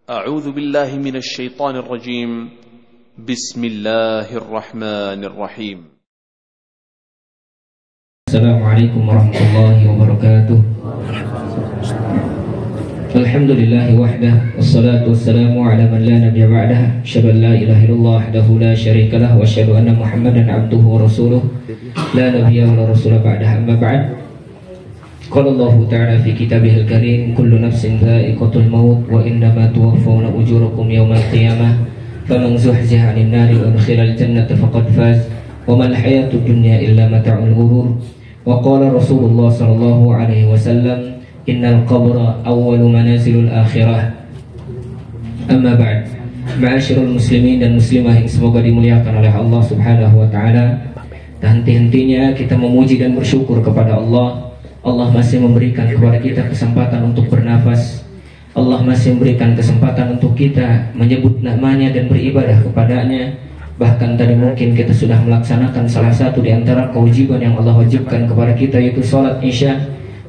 أعوذ بالله من الشيطان الرجيم. بسم الله الرحمن الرحيم. السلام عليكم ورحمة الله وبركاته. الحمد لله وحده والصلاة والسلام على من لا نبي بعده. أشهد أن لا إله إلا الله وحده لا شريك له وأشهد أن محمدا عبده ورسوله لا نبي ولا رسول بعده. أما بعد، قال الله تعالى في كتابه الكريم: كل نفس ذائقة الموت وإنما توفون أجوركم يوم القيامة فمن زحزح عن النار وأدخل الجنة فقد فاز وما الحياة الدنيا إلا متاع الغرور. وقال رسول الله صلى الله عليه وسلم: إن القبر أول منازل الآخرة. أما بعد، ma'asyiral muslimin dan muslimah yang semoga dimuliakan oleh Allah Subhanahu wa taala. Dan henti-hentinya kita memuji dan bersyukur kepada Allah. Allah masih memberikan kepada kita kesempatan untuk bernafas. Allah masih memberikan kesempatan untuk kita menyebut namanya dan beribadah kepadanya. Bahkan tadi mungkin kita sudah melaksanakan salah satu di antara kewajiban yang Allah wajibkan kepada kita, yaitu sholat isya.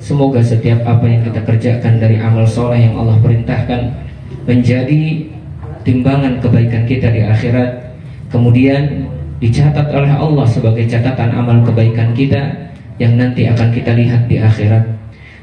Semoga setiap apa yang kita kerjakan dari amal soleh yang Allah perintahkan menjadi timbangan kebaikan kita di akhirat, kemudian dicatat oleh Allah sebagai catatan amal kebaikan kita yang nanti akan kita lihat di akhirat.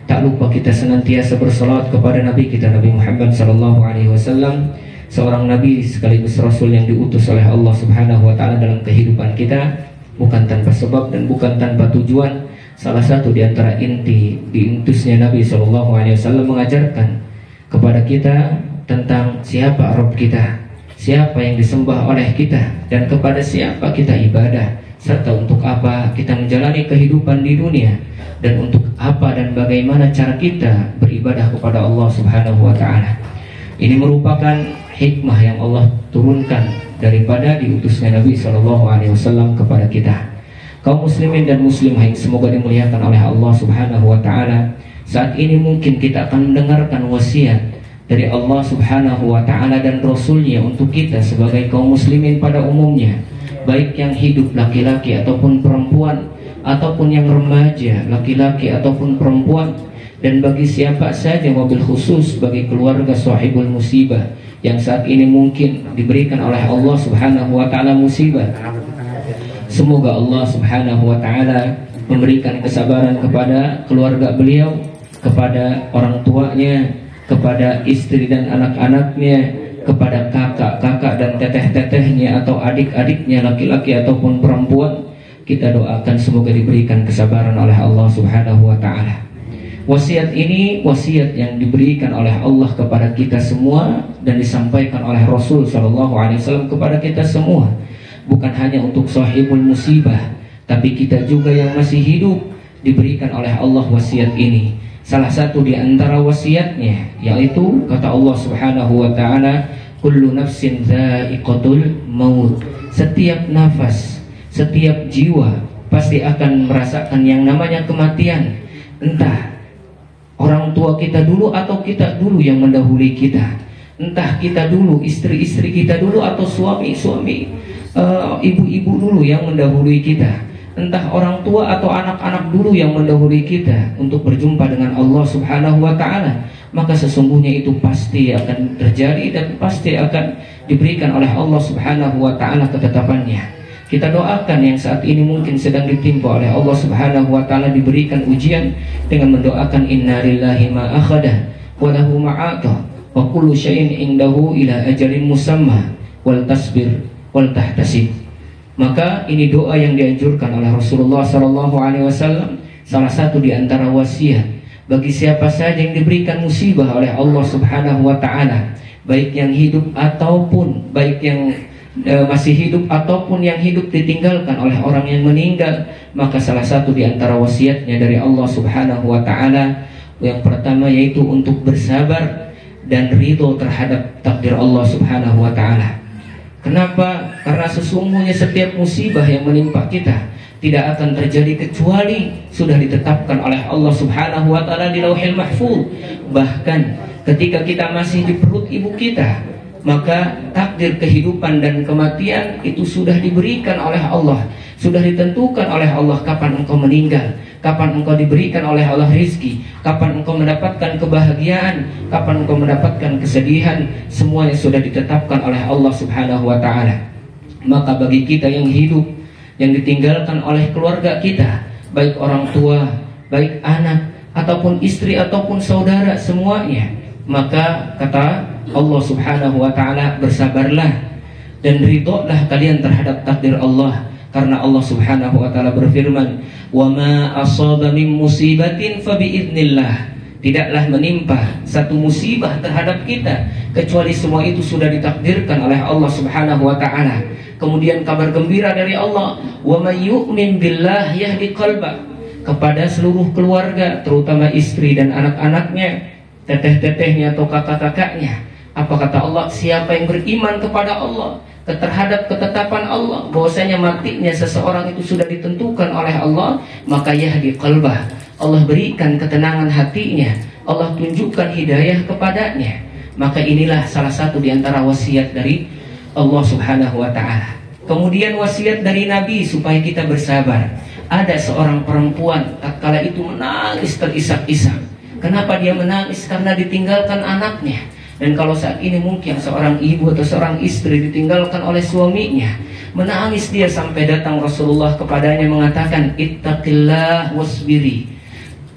Tak lupa kita senantiasa bersalawat kepada Nabi kita, Nabi Muhammad SAW, seorang Nabi sekaligus Rasul yang diutus oleh Allah Subhanahu wa ta'ala dalam kehidupan kita, bukan tanpa sebab dan bukan tanpa tujuan. Salah satu di antara inti diutusnya Nabi SAW mengajarkan kepada kita tentang siapa Rabb kita, siapa yang disembah oleh kita, dan kepada siapa kita ibadah, serta untuk apa kita menjalani kehidupan di dunia, dan untuk apa dan bagaimana cara kita beribadah kepada Allah Subhanahu wa ta'ala. Ini merupakan hikmah yang Allah turunkan daripada diutusnya Nabi SAW kepada kita. Kaum muslimin dan muslimah yang semoga dimuliakan oleh Allah Subhanahu wa ta'ala, saat ini mungkin kita akan mendengarkan wasiat dari Allah Subhanahu wa ta'ala dan Rasulnya untuk kita sebagai kaum muslimin pada umumnya, baik yang hidup laki-laki ataupun perempuan, ataupun yang remaja laki-laki ataupun perempuan, dan bagi siapa saja, mobil khusus bagi keluarga sahibul musibah yang saat ini mungkin diberikan oleh Allah Subhanahu wa ta'ala musibah. Semoga Allah Subhanahu wa ta'ala memberikan kesabaran kepada keluarga beliau, kepada orang tuanya, kepada istri dan anak-anaknya, kepada kakak-kakak dan teteh-tetehnya atau adik-adiknya laki-laki ataupun perempuan. Kita doakan semoga diberikan kesabaran oleh Allah Subhanahu wa ta'ala. Wasiat ini wasiat yang diberikan oleh Allah kepada kita semua dan disampaikan oleh Rasul SAW kepada kita semua. Bukan hanya untuk sahibul musibah, tapi kita juga yang masih hidup diberikan oleh Allah wasiat ini. Salah satu di antara wasiatnya yaitu kata Allah Subhanahu wa ta'ala: kullu nafsin dha'iqatul maut. Setiap nafas, setiap jiwa pasti akan merasakan yang namanya kematian. Entah orang tua kita dulu atau kita dulu yang mendahului kita. Entah kita dulu, istri-istri kita dulu, atau suami-suami, ibu-ibu dulu yang mendahului kita. Entah orang tua atau anak-anak dulu yang mendahului kita untuk berjumpa dengan Allah Subhanahu wa ta'ala. Maka sesungguhnya itu pasti akan terjadi dan pasti akan diberikan oleh Allah Subhanahu wa ta'ala ketetapannya. Kita doakan yang saat ini mungkin sedang ditimpa oleh Allah Subhanahu wa ta'ala diberikan ujian dengan mendoakan inna lillahi ma akhada wa lahu ma'ata wa kullu syai'in indahu ila ajalin musamma wal tasbir wal tahtasib. Maka ini doa yang dianjurkan oleh Rasulullah SAW, salah satu di antara wasiat bagi siapa saja yang diberikan musibah oleh Allah Subhanahu wa ta'ala, baik yang hidup ataupun baik yang masih hidup ataupun yang hidup ditinggalkan oleh orang yang meninggal. Maka salah satu di antara wasiatnya dari Allah Subhanahu wa ta'ala yang pertama yaitu untuk bersabar dan ridho terhadap takdir Allah Subhanahu wa ta'ala. Kenapa? Karena sesungguhnya setiap musibah yang menimpa kita tidak akan terjadi kecuali sudah ditetapkan oleh Allah Subhanahu wa ta'ala di Lauhil Mahfuz. Bahkan ketika kita masih di perut ibu kita, maka takdir kehidupan dan kematian itu sudah diberikan oleh Allah, sudah ditentukan oleh Allah kapan engkau meninggal, kapan engkau diberikan oleh Allah rizki, kapan engkau mendapatkan kebahagiaan, kapan engkau mendapatkan kesedihan, semuanya sudah ditetapkan oleh Allah Subhanahu wa ta'ala. Maka bagi kita yang hidup, yang ditinggalkan oleh keluarga kita, baik orang tua, baik anak, ataupun istri, ataupun saudara, semuanya, maka kata Allah Subhanahu wa ta'ala, bersabarlah dan ridholah kalian terhadap takdir Allah. Karena Allah Subhanahu wa ta'ala berfirman, "Wa ma asaba min musibatin fa biidznillah." Tidaklah menimpa satu musibah terhadap kita kecuali semua itu sudah ditakdirkan oleh Allah Subhanahu wa ta'ala. Kemudian kabar gembira dari Allah, "Wa may yu'min billah yahdi qalbah." Kepada seluruh keluarga, terutama istri dan anak-anaknya, teteh-tetehnya atau kakak-kakaknya. Apa kata Allah? Siapa yang beriman kepada Allah, terhadap ketetapan Allah, bahwasanya matinya seseorang itu sudah ditentukan oleh Allah, maka yahdi qalbah, Allah berikan ketenangan hatinya, Allah tunjukkan hidayah kepadanya. Maka inilah salah satu di antara wasiat dari Allah Subhanahu wa ta'ala. Kemudian wasiat dari Nabi supaya kita bersabar. Ada seorang perempuan tatkala itu menangis terisak-isak. Kenapa dia menangis? Karena ditinggalkan anaknya. Dan kalau saat ini mungkin seorang ibu atau seorang istri ditinggalkan oleh suaminya, menangis dia sampai datang Rasulullah kepadanya mengatakan, "Ittaqillah wasbiri."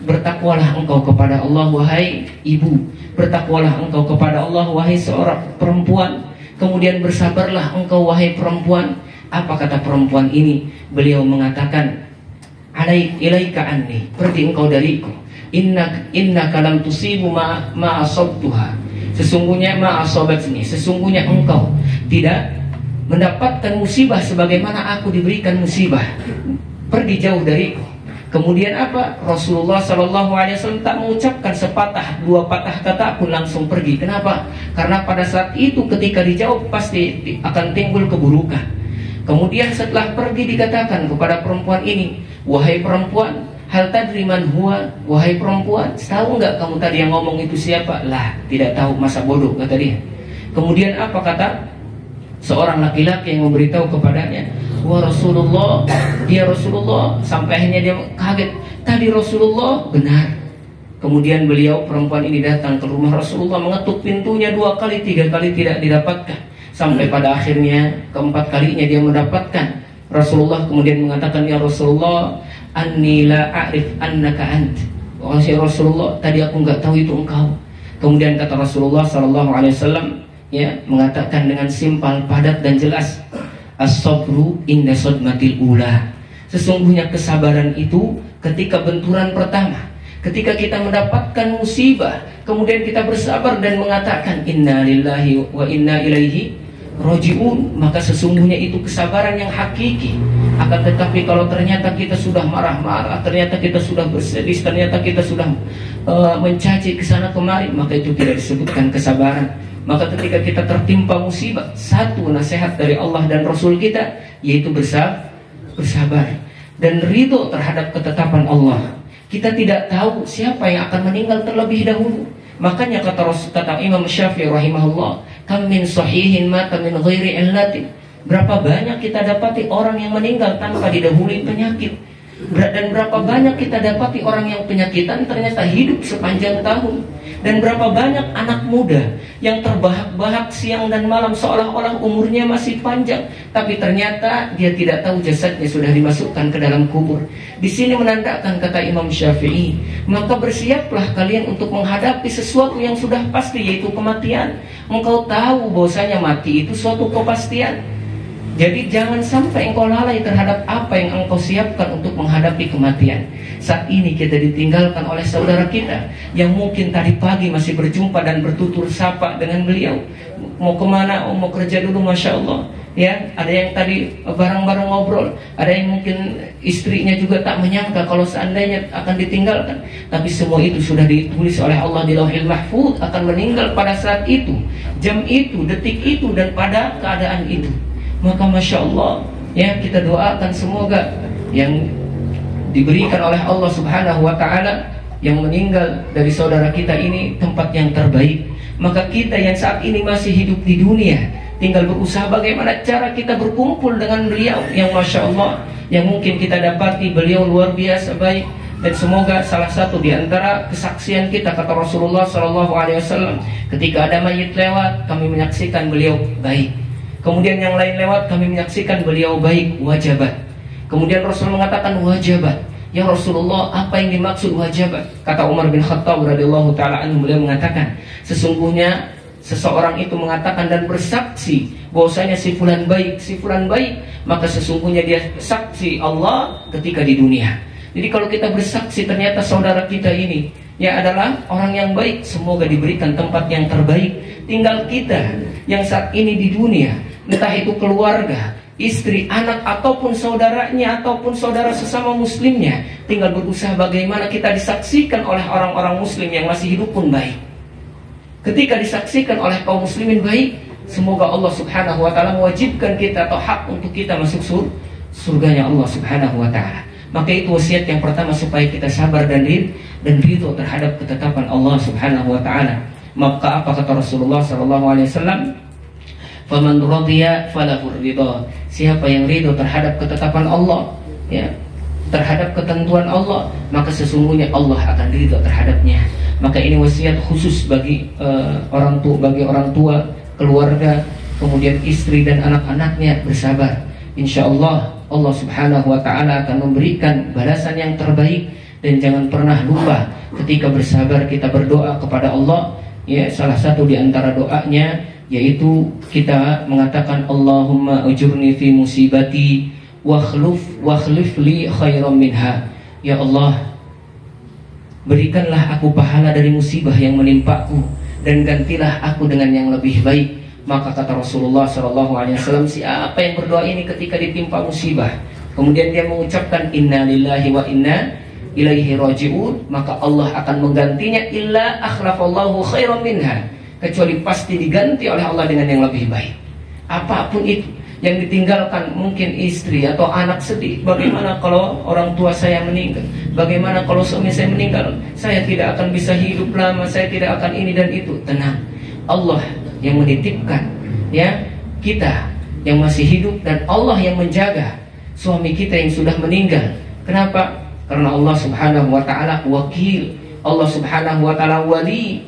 Bertakwalah engkau kepada Allah wahai ibu, bertakwalah engkau kepada Allah wahai seorang perempuan. Kemudian bersabarlah engkau wahai perempuan. Apa kata perempuan ini? Beliau mengatakan, "Ilaika anni," pergi engkau dariku. Innaka lam tusibu ma asabtuha. Sesungguhnya sesungguhnya engkau tidak mendapatkan musibah sebagaimana aku diberikan musibah. Pergi jauh dariku. Kemudian apa? Rasulullah SAW tak mengucapkan sepatah dua patah kata pun langsung pergi. Kenapa? Karena pada saat itu ketika dijawab pasti akan timbul keburukan. Kemudian setelah pergi dikatakan kepada perempuan ini, "Wahai perempuan, hal tadri man huwa?" Wahai perempuan, tahu enggak kamu tadi yang ngomong itu siapa? Lah, tidak tahu, masa bodoh, kata dia. Kemudian apa kata seorang laki-laki yang memberitahu kepadanya, "Wah Rasulullah, dia Rasulullah." Sampai akhirnya dia kaget, tadi Rasulullah benar. Kemudian beliau, perempuan ini datang ke rumah Rasulullah, mengetuk pintunya 2 kali, 3 kali tidak didapatkan. Sampai pada akhirnya keempat kalinya dia mendapatkan. Rasulullah kemudian mengatakan, "Ya Rasulullah, anni la a'rif annaka ant." Wahai Rasulullah, tadi aku enggak tahu itu engkau. Kemudian kata Rasulullah SAW, ya, mengatakan dengan simpel, padat dan jelas, "As-sabru inda sadmatil ula." Sesungguhnya kesabaran itu ketika benturan pertama, ketika kita mendapatkan musibah, kemudian kita bersabar dan mengatakan inna lillahi wa inna ilaihi roji'un, maka sesungguhnya itu kesabaran yang hakiki. Akan tetapi kalau ternyata kita sudah marah-marah, ternyata kita sudah bersedih, ternyata kita sudah mencaci ke sana kemari, maka itu tidak disebutkan kesabaran. Maka ketika kita tertimpa musibah, satu nasihat dari Allah dan Rasul kita, yaitu bersabar dan ridho terhadap ketetapan Allah. Kita tidak tahu siapa yang akan meninggal terlebih dahulu. Makanya kata Imam Syafi'i rahimahullah, "Kam min sahihin mata min ghairi illatin." Berapa banyak kita dapati orang yang meninggal tanpa didahului penyakit. Dan berapa banyak kita dapati orang yang penyakitan ternyata hidup sepanjang tahun. Dan berapa banyak anak muda yang terbahak-bahak siang dan malam seolah-olah umurnya masih panjang, tapi ternyata dia tidak tahu jasadnya sudah dimasukkan ke dalam kubur. Di sini menandakan kata Imam Syafi'i, maka bersiaplah kalian untuk menghadapi sesuatu yang sudah pasti, yaitu kematian. Engkau tahu bahwasanya mati itu suatu kepastian. Jadi jangan sampai engkau lalai terhadap apa yang engkau siapkan untuk menghadapi kematian. Saat ini kita ditinggalkan oleh saudara kita yang mungkin tadi pagi masih berjumpa dan bertutur sapa dengan beliau. Mau kemana? Oh, mau kerja dulu, Masya Allah. Ya, ada yang tadi bareng-bareng ngobrol, ada yang mungkin istrinya juga tak menyangka kalau seandainya akan ditinggalkan. Tapi semua itu sudah ditulis oleh Allah di Lauhil Mahfuz, akan meninggal pada saat itu, jam itu, detik itu, dan pada keadaan itu. Maka Masya Allah, ya, kita doakan semoga yang diberikan oleh Allah Subhanahu wa ta'ala yang meninggal dari saudara kita ini tempat yang terbaik, Maka kita yang saat ini masih hidup di dunia, tinggal berusaha bagaimana cara kita berkumpul dengan beliau yang Masya Allah, yang mungkin kita dapati beliau luar biasa baik. Dan semoga salah satu di antara kesaksian kita, kata Rasulullah SAW, ketika ada mayit lewat, kami menyaksikan beliau baik. Kemudian yang lain lewat, kami menyaksikan beliau baik, wajabat. Kemudian Rasul mengatakan wajabat. Ya Rasulullah, apa yang dimaksud wajabat? Kata Umar bin Khattab radhiyallahu taala anhu, beliau mengatakan, sesungguhnya seseorang itu mengatakan dan bersaksi bahwasanya si fulan baik, maka sesungguhnya dia saksi Allah ketika di dunia. Jadi kalau kita bersaksi ternyata saudara kita ini ya adalah orang yang baik, semoga diberikan tempat yang terbaik. Tinggal kita yang saat ini di dunia, entah itu keluarga, istri, anak, ataupun saudaranya, ataupun saudara sesama muslimnya, tinggal berusaha bagaimana kita disaksikan oleh orang-orang muslim yang masih hidup pun baik. Ketika disaksikan oleh kaum muslimin baik, semoga Allah subhanahu wa ta'ala mewajibkan kita atau hak untuk kita masuk surganya Allah subhanahu wa ta'ala. Maka itu wasiat yang pertama, supaya kita sabar dan ridho terhadap ketetapan Allah subhanahu wa ta'ala. Maka apa kata Rasulullah SAW? Faman radiya falahu ridha. Siapa yang ridho terhadap ketetapan Allah, ya, terhadap ketentuan Allah, maka sesungguhnya Allah akan ridho terhadapnya. Maka ini wasiat khusus bagi orang tua, keluarga, kemudian istri dan anak-anaknya, bersabar. Insya Allah Allah subhanahu wa ta'ala akan memberikan balasan yang terbaik. Dan jangan pernah lupa ketika bersabar kita berdoa kepada Allah, ya, salah satu di antara doanya yaitu kita mengatakan Allahumma ujurni fi musibati wakhlif li khairan minha. Ya Allah, berikanlah aku pahala dari musibah yang menimpaku dan gantilah aku dengan yang lebih baik. Maka kata Rasulullah SAW, siapa yang berdoa ini ketika ditimpa musibah, kemudian dia mengucapkan inna lillahi wa inna ilaihi raji'un, maka Allah akan menggantinya illa akhlafallahu khairan minha, kecuali pasti diganti oleh Allah dengan yang lebih baik. Apapun itu yang ditinggalkan, mungkin istri atau anak sedih, bagaimana kalau orang tua saya meninggal, bagaimana kalau suami saya meninggal, saya tidak akan bisa hidup lama, saya tidak akan ini dan itu. Tenang, Allah yang menitipkan, ya, kita yang masih hidup, dan Allah yang menjaga suami kita yang sudah meninggal. Kenapa? Karena Allah subhanahu wa ta'ala wakil, Allah subhanahu wa ta'ala wali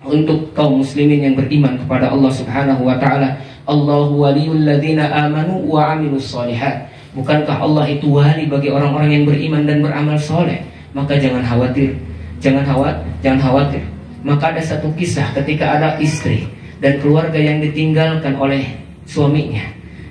untuk kaum muslimin yang beriman kepada Allah subhanahu wa ta'ala. Allahu waliyul ladzina amanu wa amilus shalihat. Bukankah Allah itu wali bagi orang-orang yang beriman dan beramal soleh? Maka jangan khawatir. Maka ada satu kisah ketika ada istri dan keluarga yang ditinggalkan oleh suaminya,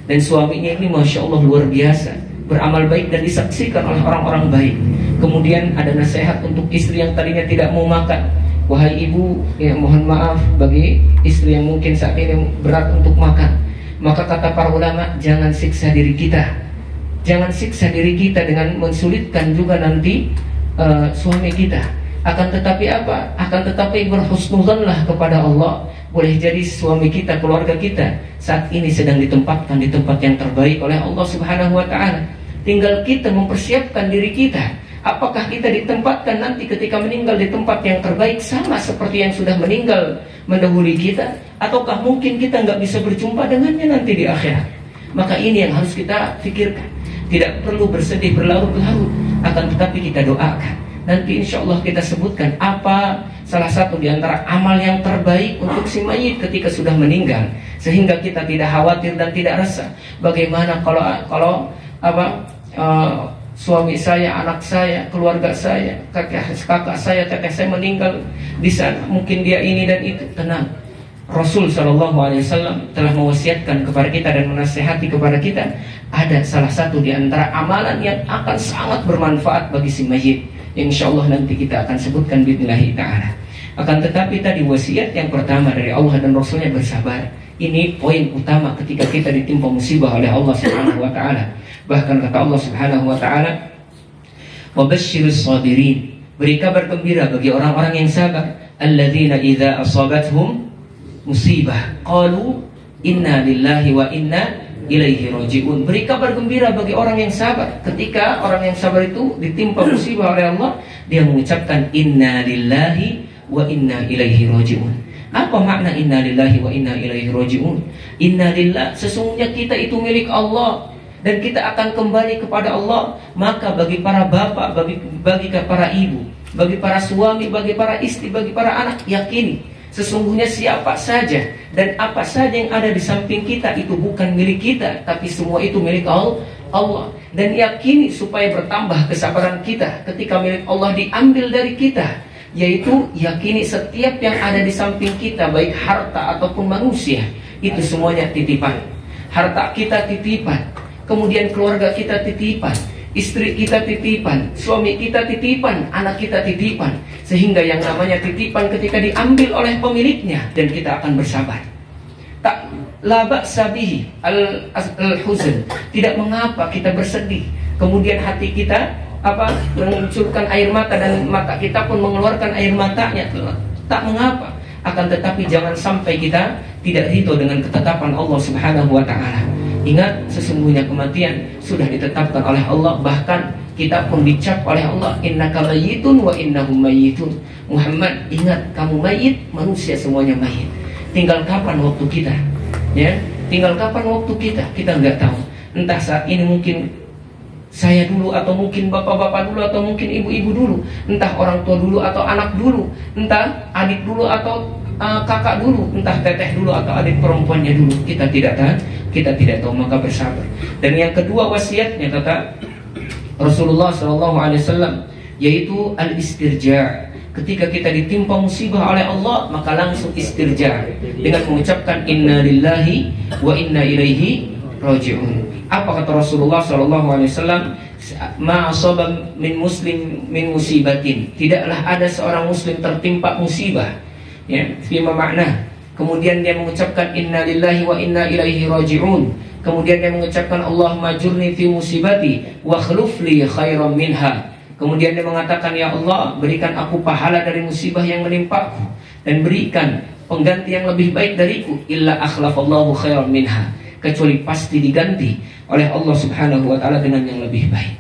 dan suaminya ini Masya Allah luar biasa, beramal baik dan disaksikan oleh orang-orang baik. Kemudian ada nasihat untuk istri yang tadinya tidak mau makan. Wahai ibu, ya, mohon maaf bagi istri yang mungkin saat ini berat untuk makan. Maka kata para ulama, jangan siksa diri kita. Jangan siksa diri kita dengan mensulitkan juga nanti suami kita. Akan tetapi apa? Akan tetapi berhusnudzanlah kepada Allah. Boleh jadi suami kita, keluarga kita saat ini sedang ditempatkan di tempat yang terbaik oleh Allah subhanahu wa ta'ala. Tinggal kita mempersiapkan diri kita. Apakah kita ditempatkan nanti ketika meninggal di tempat yang terbaik sama seperti yang sudah meninggal mendahului kita? Ataukah mungkin kita nggak bisa berjumpa dengannya nanti di akhirat? Maka ini yang harus kita pikirkan. Tidak perlu bersedih berlarut-larut, akan tetapi kita doakan. Nanti insya Allah kita sebutkan apa salah satu di antara amal yang terbaik untuk si mayit ketika sudah meninggal, sehingga kita tidak khawatir dan tidak resah. Bagaimana kalau suami saya, anak saya, keluarga saya, kakak saya, teteh saya meninggal di sana, mungkin dia ini dan itu. Tenang, Rasul SAW telah mewasiatkan kepada kita dan menasihati kepada kita. Ada salah satu di antara amalan yang akan sangat bermanfaat bagi si mayit. Insya Allah nanti kita akan sebutkan bi'idznillah ta'ala. Akan tetapi tadi wasiat yang pertama dari Allah dan Rasulnya bersabar. Ini poin utama ketika kita ditimpa musibah oleh Allah subhanahu wa ta'ala. Bahkan kata Allah subhanahu wa ta'ala, wabashshirus sabirin, beri kabar gembira bagi orang-orang yang sabar, alladzina idza asabathum musibah qalu inna lillahi wa inna ilaihi raji'un. Beri kabar gembira bagi orang yang sabar. Ketika orang yang sabar itu ditimpa musibah oleh Allah, dia mengucapkan inna lillahi wa inna ilaihi raji'un. Apa makna inna lillahi wa inna ilaihi raji'un? Inna lillah, sesungguhnya kita itu milik Allah dan kita akan kembali kepada Allah. Maka bagi para bapak, bagi para ibu, bagi para suami, bagi para istri, bagi para anak, yakini sesungguhnya siapa saja dan apa saja yang ada di samping kita itu bukan milik kita, tapi semua itu milik Allah. Dan yakini supaya bertambah kesabaran kita ketika milik Allah diambil dari kita, yaitu yakini setiap yang ada di samping kita, baik harta ataupun manusia, itu semuanya titipan. Harta kita titipan, kemudian keluarga kita titipan, istri kita titipan, suami kita titipan, anak kita titipan. Sehingga yang namanya titipan ketika diambil oleh pemiliknya, dan kita akan bersabar. Tak labak sabihi al-huzn, tidak mengapa kita bersedih, kemudian hati kita mengucurkan air mata dan mata kita pun mengeluarkan air matanya, tak mengapa. Akan tetapi jangan sampai kita tidak ridho dengan ketetapan Allah Subhanahu wa ta'ala. Ingat, sesungguhnya kematian sudah ditetapkan oleh Allah. Bahkan kita pun dicap oleh Allah, innaka mayyitun wa innahum mayyitun. Muhammad, ingat, kamu mayit, manusia semuanya mayit. Tinggal kapan waktu kita, ya? Tinggal kapan waktu kita nggak tahu. Entah saat ini mungkin saya dulu, atau mungkin bapak-bapak dulu, atau mungkin ibu-ibu dulu, entah orang tua dulu atau anak dulu, entah adik dulu atau kakak dulu, entah teteh dulu atau adik perempuannya dulu. Kita tidak tahu, maka bersabar. Dan yang kedua wasiatnya kata Rasulullah SAW, yaitu al-istirja. Ketika kita ditimpa musibah oleh Allah, maka langsung istirja dengan mengucapkan inna lillahi wa inna ilaihi raji'un. Apa kata Rasulullah SAW? Ma'asaba min muslim min musibatin, tidaklah ada seorang muslim tertimpa musibah, ya, fima makna. Kemudian dia mengucapkan inna lillahi wa inna ilaihi raji'un. Kemudian dia mengucapkan Allahumma jurni fi musibati wa khluf li khairan minha. Kemudian dia mengatakan, ya Allah, berikan aku pahala dari musibah yang menimpaku dan berikan pengganti yang lebih baik dariku, illa akhlafallahu khairan minha, kecuali pasti diganti oleh Allah Subhanahu wa ta'ala dengan yang lebih baik.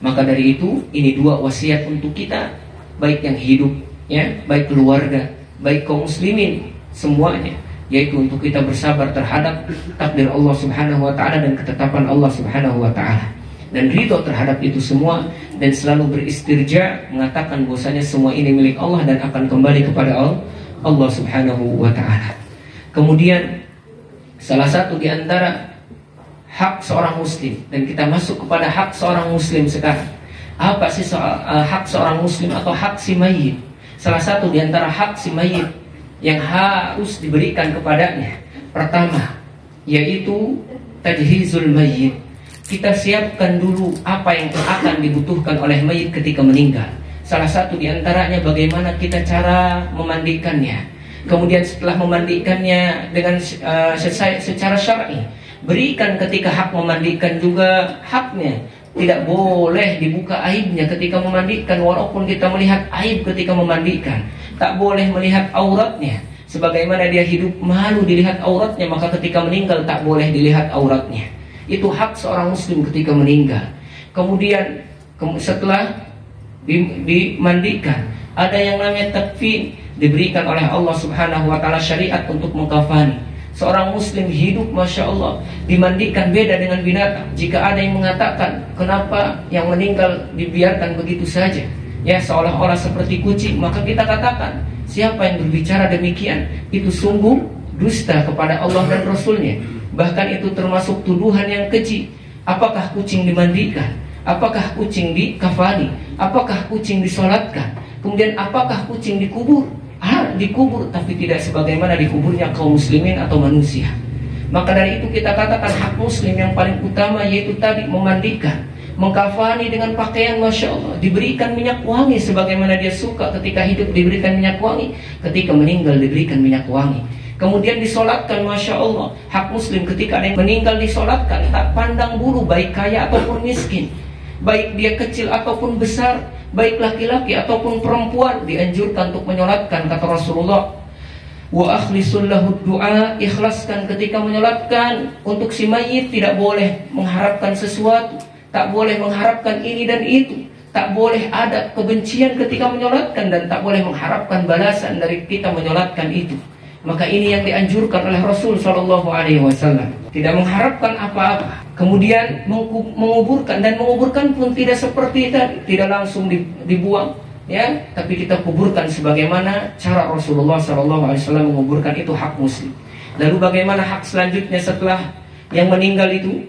Maka dari itu, ini dua wasiat untuk kita, baik yang hidup, ya, baik keluarga, baik kaum muslimin, semuanya, yaitu untuk kita bersabar terhadap takdir Allah Subhanahu wa ta'ala dan ketetapan Allah Subhanahu wa ta'ala, dan ridho terhadap itu semua, dan selalu beristirja, mengatakan bahwasanya semua ini milik Allah dan akan kembali kepada Allah Subhanahu wa ta'ala. Kemudian salah satu di antara hak seorang muslim, dan kita masuk kepada hak seorang muslim sekarang. Apa sih soal hak seorang muslim atau hak si mayit? Salah satu di antara hak si mayit yang harus diberikan kepadanya, pertama, yaitu tajhizul mayit. Kita siapkan dulu apa yang akan dibutuhkan oleh mayit ketika meninggal. Salah satu di antaranya bagaimana kita cara memandikannya. Kemudian setelah memandikannya dengan secara syar'i, berikan ketika hak memandikan juga haknya. Tidak boleh dibuka aibnya ketika memandikan, walaupun kita melihat aib ketika memandikan. Tak boleh melihat auratnya, sebagaimana dia hidup malu dilihat auratnya, maka ketika meninggal tak boleh dilihat auratnya. Itu hak seorang muslim ketika meninggal. Kemudian setelah dimandikan, ada yang namanya takfin, diberikan oleh Allah Subhanahu wa ta'ala syariat untuk mengkafani. Seorang muslim hidup, Masya Allah, dimandikan beda dengan binatang. Jika ada yang mengatakan, kenapa yang meninggal dibiarkan begitu saja, ya, seolah-olah seperti kucing, maka kita katakan, siapa yang berbicara demikian, itu sungguh dusta kepada Allah dan Rasulnya. Bahkan itu termasuk tuduhan yang keji. Apakah kucing dimandikan? Apakah kucing dikafani? Apakah kucing disolatkan? Kemudian apakah kucing dikubur? Dikubur, tapi tidak sebagaimana dikuburnya kaum muslimin atau manusia. Maka dari itu kita katakan hak muslim yang paling utama, yaitu tadi memandikan, mengkafani dengan pakaian, Masya Allah, diberikan minyak wangi sebagaimana dia suka. Ketika hidup diberikan minyak wangi, ketika meninggal diberikan minyak wangi. Kemudian disolatkan, Masya Allah, hak muslim ketika ada yang meninggal disolatkan, tak pandang bulu, baik kaya ataupun miskin, baik dia kecil ataupun besar, baik laki-laki ataupun perempuan, dianjurkan untuk menyolatkan. Kata Rasulullah, wa akhlisul lahu du'a, ikhlaskan ketika menyolatkan untuk si mayit. Tidak boleh mengharapkan sesuatu, tak boleh mengharapkan ini dan itu, tak boleh ada kebencian ketika menyolatkan, dan tak boleh mengharapkan balasan dari kita menyolatkan itu. Maka ini yang dianjurkan oleh Rasul Shallallahu Alaihi Wasallam. Tidak mengharapkan apa-apa, kemudian menguburkan, dan menguburkan pun tidak seperti tadi, tidak langsung dibuang, ya, tapi kita kuburkan sebagaimana cara Rasulullah Shallallahu Alaihi Wasallam menguburkan. Itu hak muslim. Lalu bagaimana hak selanjutnya setelah yang meninggal itu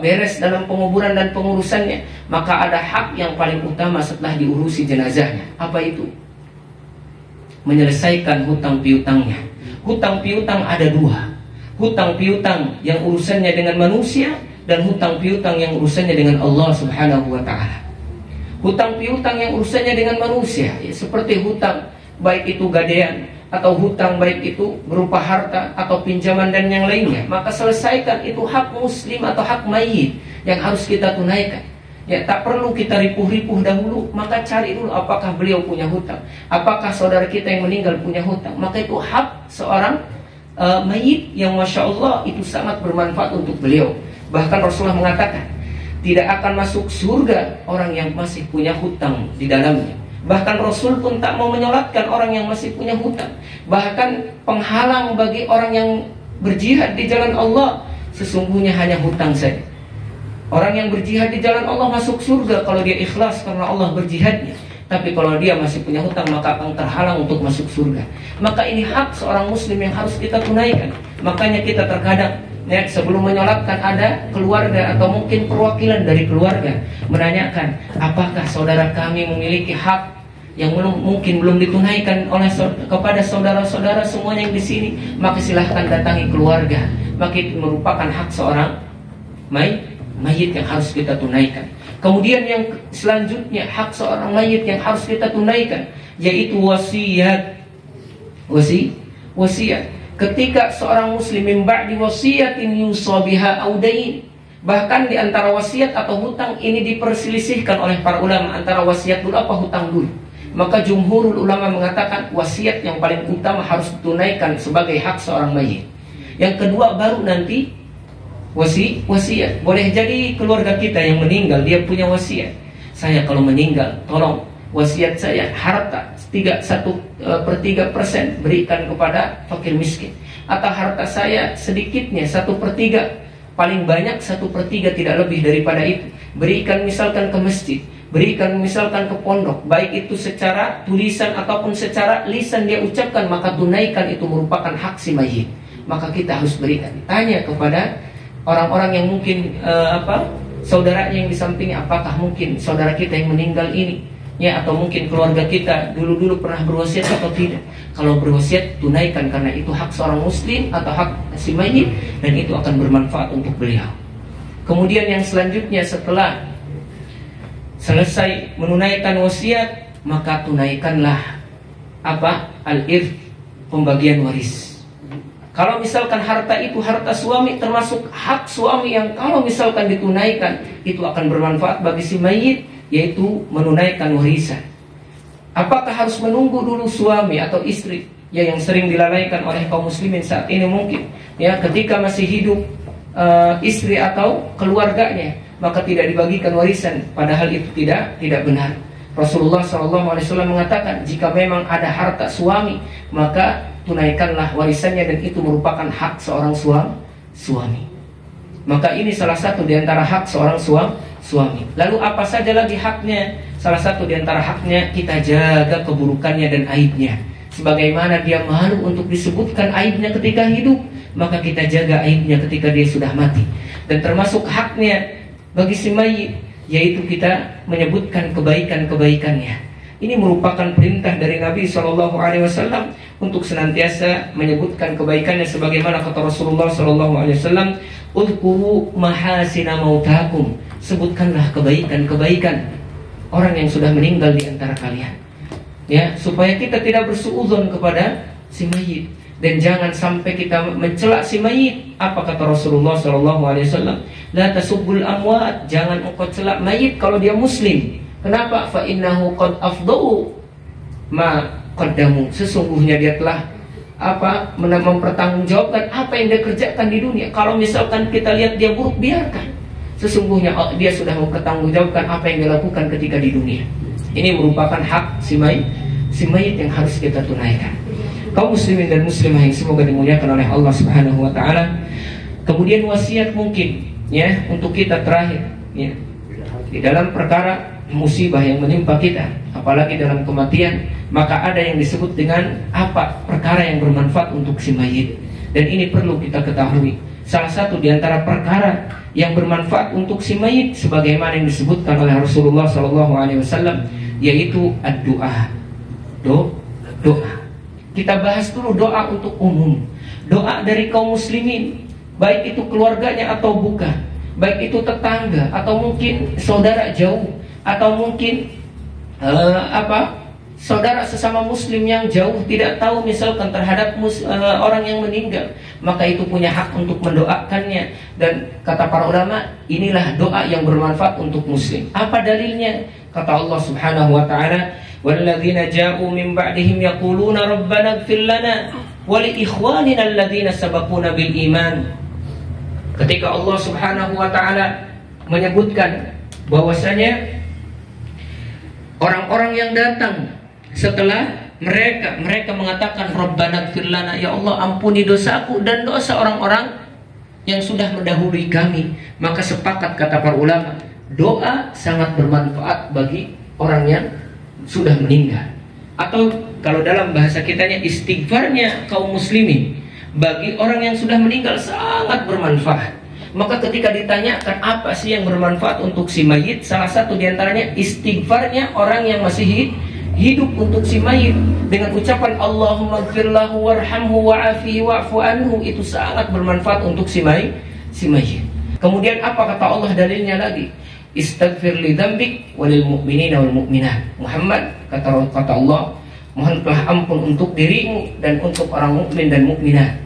beres dalam penguburan dan pengurusannya? Maka ada hak yang paling utama setelah diurusi jenazahnya. Apa itu? Menyelesaikan hutang piutangnya. Hutang piutang ada dua. Hutang piutang yang urusannya dengan manusia, dan hutang piutang yang urusannya dengan Allah Subhanahu wa ta'ala. Hutang piutang yang urusannya dengan manusia, ya, seperti hutang baik itu gadean atau hutang baik itu berupa harta atau pinjaman dan yang lainnya, maka selesaikan. Itu hak muslim atau hak mayit yang harus kita tunaikan. Ya, tak perlu kita ripuh-ripuh dahulu, maka cari dulu apakah beliau punya hutang, apakah saudara kita yang meninggal punya hutang. Maka itu hak seorang mayit yang Masya Allah itu sangat bermanfaat untuk beliau. Bahkan Rasulullah mengatakan tidak akan masuk surga orang yang masih punya hutang di dalamnya. Bahkan Rasul pun tak mau menyolatkan orang yang masih punya hutang. Bahkan penghalang bagi orang yang berjihad di jalan Allah sesungguhnya hanya hutang saja. Orang yang berjihad di jalan Allah masuk surga kalau dia ikhlas karena Allah berjihadnya. Tapi kalau dia masih punya hutang, maka akan terhalang untuk masuk surga. Maka ini hak seorang muslim yang harus kita tunaikan. Makanya kita terkadang, ya, sebelum menyolatkan ada keluarga atau mungkin perwakilan dari keluarga menanyakan, apakah saudara kami memiliki hak yang mungkin belum ditunaikan oleh kepada saudara-saudara semuanya yang di sini. Maka silahkan datangi keluarga. Maka itu merupakan hak seorang mayit yang harus kita tunaikan. Kemudian yang selanjutnya hak seorang mayit yang harus kita tunaikan, yaitu wasiat. Wasiat. Ketika seorang muslim min ba'di wasiyatin yusa biha aw dain, bahkan di antara wasiat atau hutang ini diperselisihkan oleh para ulama antara wasiat dulu apa hutang dulu. Maka jumhurul ulama mengatakan wasiat yang paling utama harus ditunaikan sebagai hak seorang mayit. Yang kedua baru nanti wasiat. Boleh jadi keluarga kita yang meninggal dia punya wasiat. Saya kalau meninggal tolong wasiat saya harta 1/3% berikan kepada fakir miskin. Atau harta saya sedikitnya 1/3, paling banyak 1/3, tidak lebih daripada itu, berikan misalkan ke masjid, berikan misalkan ke pondok. Baik itu secara tulisan ataupun secara lisan dia ucapkan, maka tunaikan. Itu merupakan hak si mayit. Maka kita harus berikan. Tanya kepada orang-orang yang mungkin saudaranya yang di sampingnya, apakah mungkin saudara kita yang meninggal ini, ya, atau mungkin keluarga kita dulu pernah berwasiat atau tidak. Kalau berwasiat, tunaikan, karena itu hak seorang muslim atau hak si mayit, dan itu akan bermanfaat untuk beliau. Kemudian yang selanjutnya setelah selesai menunaikan wasiat, maka tunaikanlah al-irth, pembagian waris. Kalau misalkan harta itu harta suami, termasuk hak suami yang kalau misalkan ditunaikan itu akan bermanfaat bagi si mayit, yaitu menunaikan warisan. Apakah harus menunggu dulu suami atau istri, ya, yang sering dilalaikan oleh kaum muslimin saat ini mungkin, ya, ketika masih hidup istri atau keluarganya, maka tidak dibagikan warisan, padahal itu tidak benar. Rasulullah SAW mengatakan, jika memang ada harta suami, maka tunaikanlah warisannya, dan itu merupakan hak seorang suami. Maka ini salah satu di antara hak seorang suami. Lalu apa saja lagi haknya? Salah satu di antara haknya, kita jaga keburukannya dan aibnya. Sebagaimana dia malu untuk disebutkan aibnya ketika hidup, maka kita jaga aibnya ketika dia sudah mati. Dan termasuk haknya bagi si mayit, yaitu kita menyebutkan kebaikan-kebaikannya. Ini merupakan perintah dari Nabi SAW untuk senantiasa menyebutkan kebaikannya, sebagaimana kata Rasulullah SAW, "Udhkuru mahasina mautakum." Sebutkanlah kebaikan-kebaikan orang yang sudah meninggal di antara kalian, ya, supaya kita tidak bersuudzon kepada si mayit, dan jangan sampai kita mencela si mayit. Apa kata Rasulullah SAW? La tasubbul amwat, jangan engkau celak mayit kalau dia muslim. Kenapa? Fa innahu qad afdau ma qaddamu. Sesungguhnya dia telah mempertanggungjawabkan apa yang dia kerjakan di dunia. Kalau misalkan kita lihat dia buruk, biarkan. Sesungguhnya dia sudah mempertanggungjawabkan apa yang dia lakukan ketika di dunia. Ini merupakan hak si mayit yang harus kita tunaikan. Kaum muslimin dan muslimah yang semoga dimuliakan oleh Allah Subhanahu wa taala. Kemudian wasiat mungkin ya untuk kita terakhir ya. Di dalam perkara musibah yang menimpa kita, apalagi dalam kematian, maka ada yang disebut dengan apa? Perkara yang bermanfaat untuk si mayit. Dan ini perlu kita ketahui. Salah satu di antara perkara yang bermanfaat untuk si mayit sebagaimana yang disebutkan oleh Rasulullah SAW, yaitu ad-doa. Doa. Kita bahas dulu doa untuk umum. Doa dari kaum muslimin, baik itu keluarganya atau bukan, baik itu tetangga atau mungkin saudara jauh, atau mungkin saudara sesama muslim yang jauh tidak tahu misalkan terhadap orang yang meninggal, maka itu punya hak untuk mendoakannya. Dan kata para ulama, inilah doa yang bermanfaat untuk muslim. Apa dalilnya? Kata Allah Subhanahu wa taala, "Walladzina ja'u min ba'dihim yaquluna rabbana ighfir lana wa li ikhwanina alladzina sabaquna bil iman." Ketika Allah Subhanahu wa taala menyebutkan bahwasanya orang-orang yang datang setelah mereka mengatakan Rabbana ighfir lana, ya Allah ampuni dosaku dan dosa orang-orang yang sudah mendahului kami. Maka sepakat kata para ulama, doa sangat bermanfaat bagi orang yang sudah meninggal. Atau kalau dalam bahasa kitanya, istighfarnya kaum muslimin bagi orang yang sudah meninggal sangat bermanfaat. Maka ketika ditanyakan apa sih yang bermanfaat untuk si mayit, salah satu diantaranya istighfarnya orang yang masih hidup untuk si mayit dengan ucapan Allahumma ighfir lahu warhamhu wa'afihi wa'fu anhu, itu sangat bermanfaat untuk si mayit. Kemudian apa kata Allah dalilnya lagi? Istaghfir li dzambik walil mu'minina wal mu'minat. Muhammad, kata Allah, mohonlah ampun untuk dirimu dan untuk orang mukmin dan mukminat.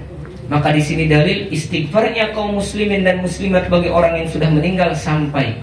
Maka di sini dalil istighfarnya kaum muslimin dan muslimat bagi orang yang sudah meninggal sampai.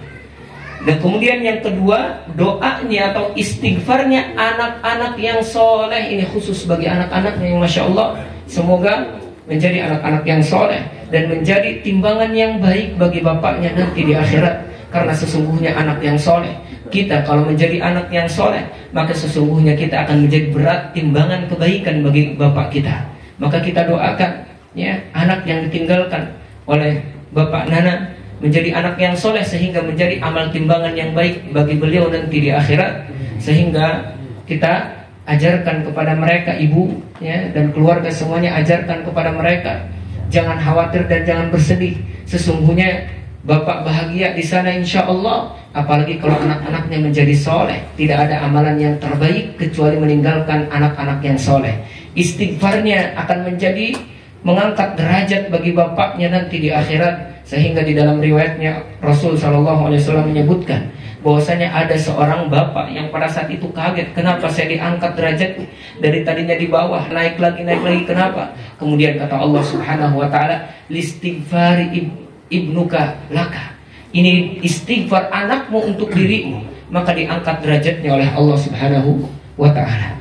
Dan kemudian yang kedua, doanya atau istighfarnya anak-anak yang soleh. Ini khusus bagi anak-anaknya yang Masya Allah, semoga menjadi anak-anak yang soleh dan menjadi timbangan yang baik bagi bapaknya nanti di akhirat. Karena sesungguhnya anak yang soleh, kita kalau menjadi anak yang soleh, maka sesungguhnya kita akan menjadi berat timbangan kebaikan bagi bapak kita. Maka kita doakan ya, anak yang ditinggalkan oleh bapak Nana menjadi anak yang soleh sehingga menjadi amal timbangan yang baik bagi beliau nanti di akhirat. Sehingga kita ajarkan kepada mereka, ibu ya, dan keluarga semuanya ajarkan kepada mereka, jangan khawatir dan jangan bersedih. Sesungguhnya bapak bahagia di sana insya Allah. Apalagi kalau anak-anaknya menjadi soleh, tidak ada amalan yang terbaik kecuali meninggalkan anak-anak yang soleh. Istighfarnya akan menjadi mengangkat derajat bagi bapaknya nanti di akhirat. Sehingga di dalam riwayatnya Rasul SAW menyebutkan bahwasanya ada seorang bapak yang pada saat itu kaget, kenapa saya diangkat derajat dari tadinya di bawah naik lagi kenapa? Kemudian kata Allah Subhanahu wa taala, listighfari ibnuka laka, ini istighfar anakmu untuk dirimu, maka diangkat derajatnya oleh Allah Subhanahu wa taala.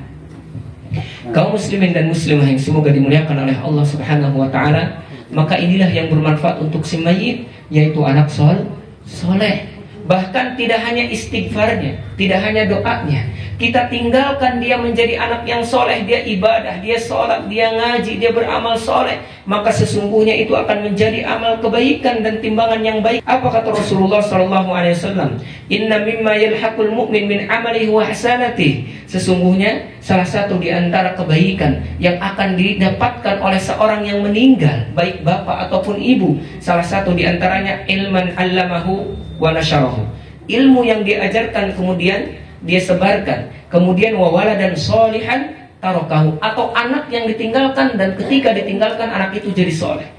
Kaum muslimin dan muslimah yang semoga dimuliakan oleh Allah Subhanahu wa taala, maka inilah yang bermanfaat untuk si mayit, yaitu anak soleh. Bahkan tidak hanya istighfarnya, tidak hanya doanya, kita tinggalkan dia menjadi anak yang soleh, dia ibadah, dia sholat, dia ngaji, dia beramal soleh, maka sesungguhnya itu akan menjadi amal kebaikan dan timbangan yang baik. Apa kata Rasulullah SAW? Inna mimma yalhaqul mu'min min amalihi wa hasanatihi. Sesungguhnya salah satu di antara kebaikan yang akan didapatkan oleh seorang yang meninggal, baik bapak ataupun ibu, salah satu di antaranya ilman allamahu wa nasyarahu, ilmu yang diajarkan kemudian dia sebarkan, kemudian wawala dan solihan tarokahu, atau anak yang ditinggalkan dan ketika ditinggalkan anak itu jadi soleh.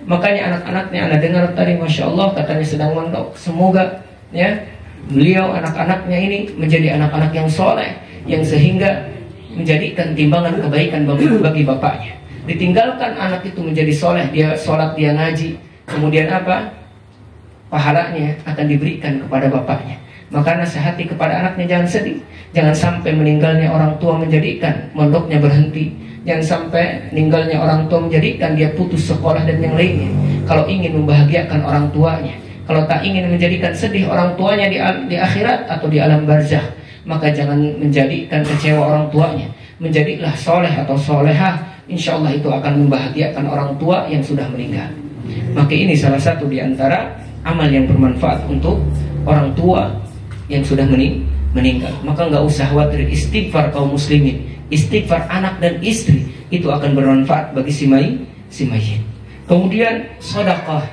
Makanya anak-anaknya anda dengar tadi Masya Allah katanya sedang mondok, semoga ya beliau anak-anaknya ini menjadi anak-anak yang soleh, yang sehingga menjadikan timbangan kebaikan bagi bapaknya. Ditinggalkan anak itu menjadi soleh, dia sholat, dia ngaji, kemudian apa? Pahalanya akan diberikan kepada bapaknya. Maka nasihati kepada anaknya, jangan sedih, jangan sampai meninggalnya orang tua menjadikan mondoknya berhenti, jangan sampai meninggalnya orang tua menjadikan dia putus sekolah dan yang lainnya. Kalau ingin membahagiakan orang tuanya, kalau tak ingin menjadikan sedih orang tuanya di akhirat atau di alam barzakh, maka jangan menjadikan kecewa orang tuanya. menjadilah soleh atau solehah, insya Allah itu akan membahagiakan orang tua yang sudah meninggal. Maka ini salah satu di antara amal yang bermanfaat untuk orang tua yang sudah meninggal. Maka nggak usah khawatir, istighfar kaum muslimin, istighfar anak dan istri itu akan bermanfaat bagi si mayit. Kemudian sedekah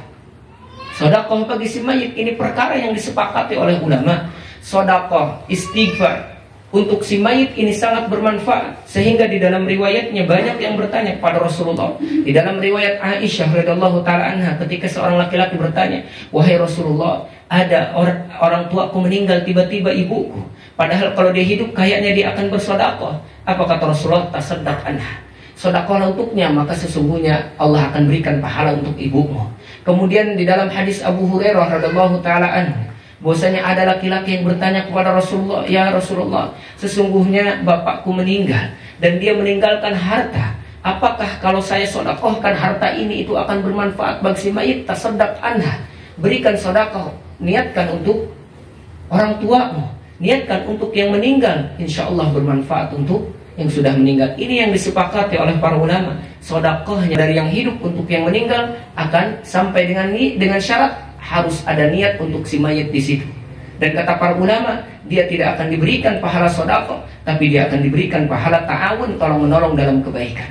bagi si mayit ini perkara yang disepakati oleh ulama. Sedekah, istighfar untuk si mayit ini sangat bermanfaat, sehingga di dalam riwayatnya banyak yang bertanya kepada Rasulullah. Di dalam riwayat Aisyah radhiyallahu taala anha, ketika seorang laki-laki bertanya, "Wahai Rasulullah, ada orang tuaku meninggal tiba-tiba, ibuku. Padahal kalau dia hidup kayaknya dia akan bersedekah." Apa kata Rasulullah? "Tasaddaq anha." Sedekahlah untuknya, maka sesungguhnya Allah akan berikan pahala untuk ibumu. Kemudian di dalam hadis Abu Hurairah radhiyallahu taala anhu, bahwasanya ada laki-laki yang bertanya kepada Rasulullah, "Ya Rasulullah, sesungguhnya bapakku meninggal dan dia meninggalkan harta. Apakah kalau saya sedekahkan harta ini itu akan bermanfaat bagi si mayit?" Tasaddaq anha. Berikan sedekah, niatkan untuk orang tuamu, niatkan untuk yang meninggal, insya Allah bermanfaat untuk yang sudah meninggal. Ini yang disepakati oleh para ulama. Sedekahnya dari yang hidup untuk yang meninggal akan sampai dengan syarat harus ada niat untuk si mayit di situ. Dan kata para ulama, dia tidak akan diberikan pahala sedekah, tapi dia akan diberikan pahala ta'awun, tolong menolong dalam kebaikan.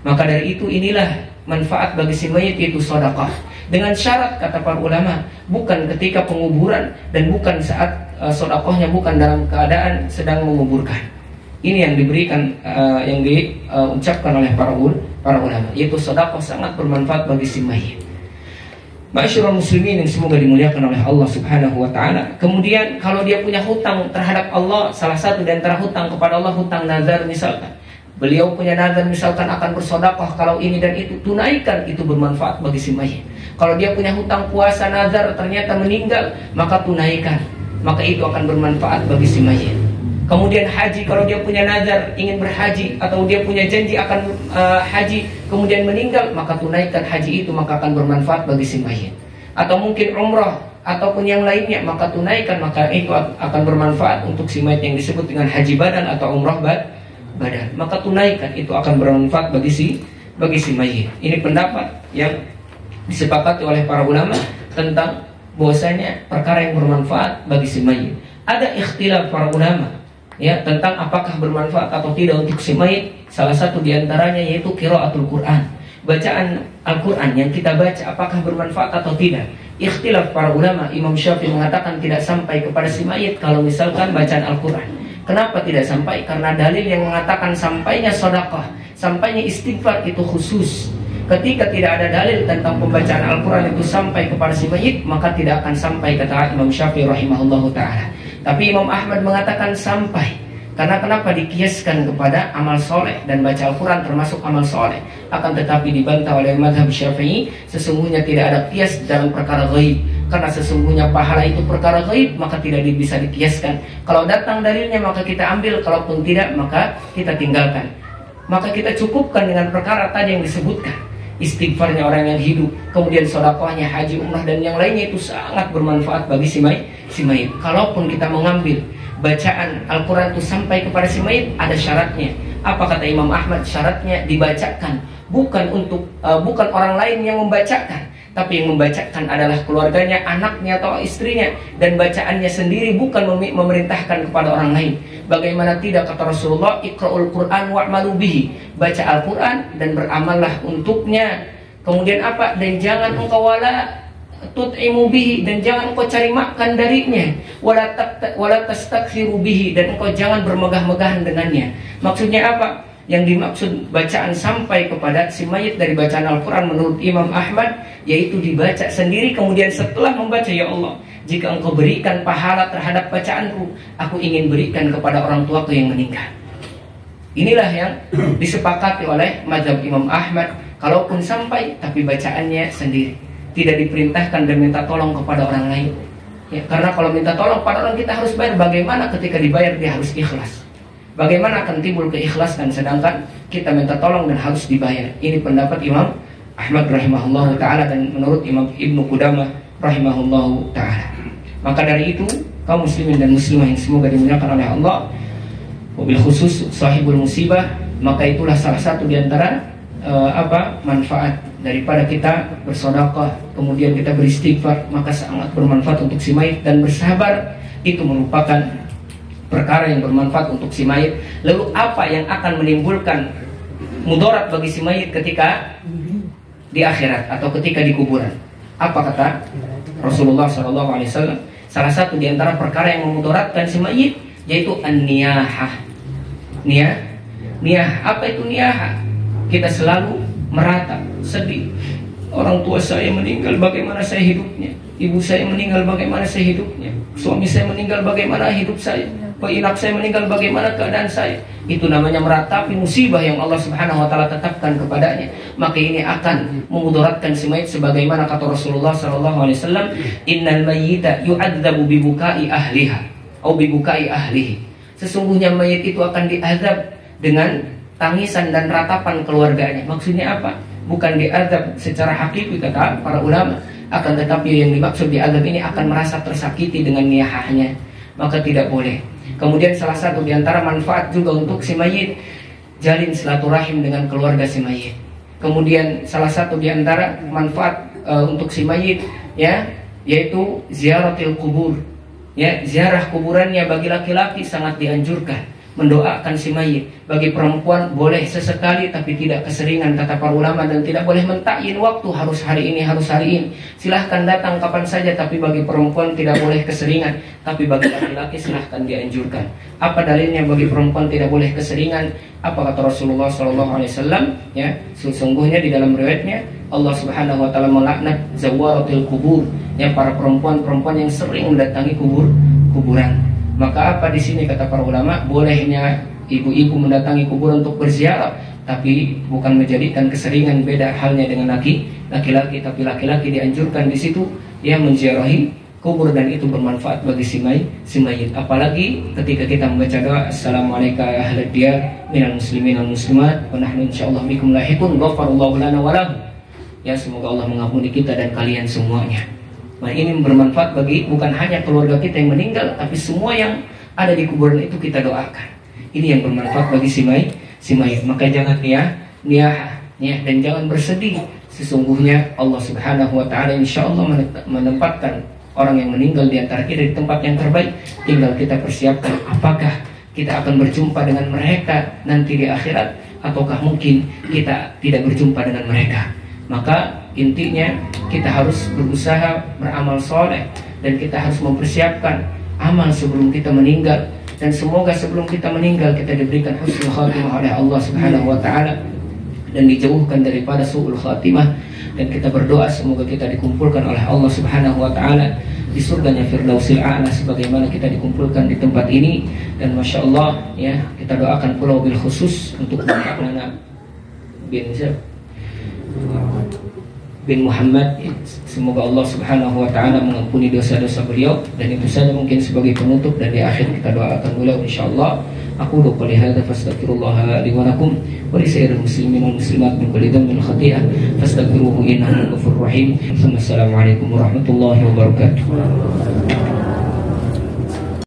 Maka dari itu inilah manfaat bagi si mayit, yaitu sedekah. Dengan syarat kata para ulama, bukan ketika penguburan dan bukan saat sedekahnya bukan dalam keadaan sedang menguburkan. Ini yang diberikan, yang diucapkan oleh para ulama, yaitu sedekah sangat bermanfaat bagi si mayit. Ma'asyiral muslimin yang semoga dimuliakan oleh Allah Subhanahu wa taala. Kemudian kalau dia punya hutang terhadap Allah, salah satu di antara hutang kepada Allah, hutang nazar misalkan. Beliau punya nazar misalkan akan bersedekah kalau ini dan itu, tunaikan, itu bermanfaat bagi si mayit. Kalau dia punya hutang puasa nazar ternyata meninggal, maka tunaikan, maka itu akan bermanfaat bagi si mayit. Kemudian haji, kalau dia punya nazar ingin berhaji atau dia punya janji akan haji kemudian meninggal, maka tunaikan haji itu, maka akan bermanfaat bagi si mayit. Atau mungkin umrah ataupun yang lainnya, maka tunaikan, maka itu akan bermanfaat untuk si mayit yang disebut dengan haji badan atau umrah badan. Maka tunaikan, itu akan bermanfaat bagi si mayit. Ini pendapat yang disepakati oleh para ulama tentang bahwasanya perkara yang bermanfaat bagi si mayit. Ada ikhtilaf para ulama ya tentang apakah bermanfaat atau tidak untuk si mayit. Salah satu diantaranya yaitu qiraatul Quran, bacaan Al-Quran yang kita baca apakah bermanfaat atau tidak. Ikhtilaf para ulama. Imam Syafi'i mengatakan tidak sampai kepada si mayit kalau misalkan bacaan Al-Quran. Kenapa tidak sampai? Karena dalil yang mengatakan sampainya sedekah, sampainya istighfar itu khusus. Ketika tidak ada dalil tentang pembacaan Al-Quran itu sampai kepada si mayit, maka tidak akan sampai, kata Imam Syafi'i rahimahullahu ta'ala. Tapi Imam Ahmad mengatakan sampai. Karena kenapa? Dikiaskan kepada amal soleh, dan baca Al-Quran termasuk amal soleh. Akan tetapi dibantah oleh mazhab Syafi'i, sesungguhnya tidak ada kias dalam perkara ghaib. Karena sesungguhnya pahala itu perkara ghaib, maka tidak bisa dikiaskan. Kalau datang dalilnya maka kita ambil, kalaupun tidak maka kita tinggalkan. Maka kita cukupkan dengan perkara tadi yang disebutkan, istighfarnya orang yang hidup, kemudian sedekahnya, haji, umrah dan yang lainnya, itu sangat bermanfaat bagi si mayit. Kalaupun kita mengambil bacaan Al-Quran itu sampai kepada si mayit, ada syaratnya. Apa kata Imam Ahmad? Syaratnya dibacakan bukan orang lain yang membacakan, tapi yang membacakan adalah keluarganya, anaknya atau istrinya, dan bacaannya sendiri, bukan memerintahkan kepada orang lain. Bagaimana tidak, kata Rasulullah, iqra'ul Quran wa'malu bihi, baca Al-Quran dan beramallah untuknya. Kemudian apa? Dan jangan engkau wala tut'imu bihi, dan jangan engkau cari makan darinya, wala tastakthiru bihi, dan engkau jangan bermegah-megahan dengannya. Maksudnya apa? Yang dimaksud bacaan sampai kepada si mayit dari bacaan Al-Quran menurut Imam Ahmad, yaitu dibaca sendiri, kemudian setelah membaca, ya Allah, jika engkau berikan pahala terhadap bacaanku, aku ingin berikan kepada orang tuaku yang meninggal. Inilah yang disepakati oleh mazhab Imam Ahmad. Kalaupun sampai tapi bacaannya sendiri, tidak diperintahkan dan minta tolong kepada orang lain ya, karena kalau minta tolong pada orang kita harus bayar. Bagaimana ketika dibayar dia harus ikhlas? Bagaimana akan timbul keikhlasan sedangkan kita minta tolong dan harus dibayar? Ini pendapat Imam Ahmad rahimahullahu ta'ala dan menurut Imam Ibnu Qudamah rahimahullahu ta'ala. Maka dari itu kaum muslimin dan muslimah yang semoga dimuliakan oleh Allah, Wabil khusus sahibul musibah, maka itulah salah satu di antara manfaat daripada kita bersedekah, kemudian kita beristighfar, maka sangat bermanfaat untuk si mayit. Dan bersabar itu merupakan perkara yang bermanfaat untuk si mayit. Lalu apa yang akan menimbulkan mudarat bagi si mayit ketika di akhirat atau ketika di kuburan? Apa kata Rasulullah SAW? Salah satu di antara perkara yang memudaratkan si mayit yaitu an-niyahah. Niyah. Apa itu niyahah? Kita selalu meratap, sedih. Orang tua saya meninggal, bagaimana saya hidupnya? Ibu saya meninggal, bagaimana saya hidupnya? Suami saya meninggal, bagaimana hidup saya? Anak saya meninggal, bagaimana keadaan saya? Itu namanya meratapi musibah yang Allah Subhanahu wa taala tetapkan kepadanya. Maka ini akan memudaratkan si mayit sebagaimana kata Rasulullah SAW, innal mayyita yu'adzabu bibukai ahliha atau bibukai ahlihi. Sesungguhnya mayit itu akan diazab dengan tangisan dan ratapan keluarganya. Maksudnya apa? Bukan diazab secara hakiki kata para ulama, akan tetapi yang dimaksud diazab ini akan merasa tersakiti dengan niyahahnya. Maka tidak boleh. Kemudian salah satu di antara manfaat juga untuk si mayit, jalin silaturahim dengan keluarga si mayit. Kemudian salah satu di antara manfaat untuk si mayit yaitu ziaratil kubur. Ziarah kuburannya bagi laki-laki sangat dianjurkan, mendoakan si mayit. Bagi perempuan boleh sesekali tapi tidak keseringan kata para ulama, dan tidak boleh mentakyin waktu harus hari ini. Silahkan datang kapan saja, tapi bagi perempuan tidak boleh keseringan. Tapi bagi laki-laki silahkan dianjurkan. Apa dalilnya bagi perempuan tidak boleh keseringan? Apa kata Rasulullah SAW? Sesungguhnya di dalam riwayatnya Allah Subhanahu wa taala melaknat zawaratil kubur, para perempuan yang sering mendatangi kuburan. Maka apa di sini kata para ulama, bolehnya ibu-ibu mendatangi kuburan untuk berziarah, tapi bukan menjadikan keseringan. Beda halnya dengan laki-laki, tapi laki-laki dianjurkan di situ menziarahi kubur, dan itu bermanfaat bagi si mayit. Apalagi ketika kita membaca doa assalamualaikum ya ahlad diyar minal muslimin wal muslimat wa nahnu insyaallah bikum lahiqun ghafarallahu lana wa lahum. Semoga Allah mengampuni kita dan kalian semuanya. Nah, ini bermanfaat bagi bukan hanya keluarga kita yang meninggal, tapi semua yang ada di kuburan itu kita doakan. Ini yang bermanfaat bagi si mayit. Maka jangan niyah dan jangan bersedih. Sesungguhnya Allah Subhanahu wa taala insyaallah menempatkan orang yang meninggal di antara kita di tempat yang terbaik. Tinggal kita persiapkan apakah kita akan berjumpa dengan mereka nanti di akhirat, ataukah mungkin kita tidak berjumpa dengan mereka. Maka intinya kita harus berusaha beramal soleh, dan kita harus mempersiapkan amal sebelum kita meninggal. Dan semoga sebelum kita meninggal kita diberikan husnul khatimah oleh Allah Subhanahu wa taala dan dijauhkan daripada su'ul khatimah. Dan kita berdoa semoga kita dikumpulkan oleh Allah Subhanahu wa taala di surganya Firdausil A'la sebagaimana kita dikumpulkan di tempat ini. Dan Masya Allah kita doakan pula bil khusus untuk Bapak Nana bin Muhammad, semoga Allah Subhanahu wa taala mengampuni dosa-dosa beliau. Dan itu saja mungkin sebagai penutup, dan di akhir kita doakan beliau insyaallah. Aku qouli hadza fastaghfirullah li wa lakum wa li sairil muslimin wal muslimat min kulli dhanbin khati'ah fastaghfiruhu innahu ghafurur rahim. Assalamualaikum warahmatullahi wabarakatuh.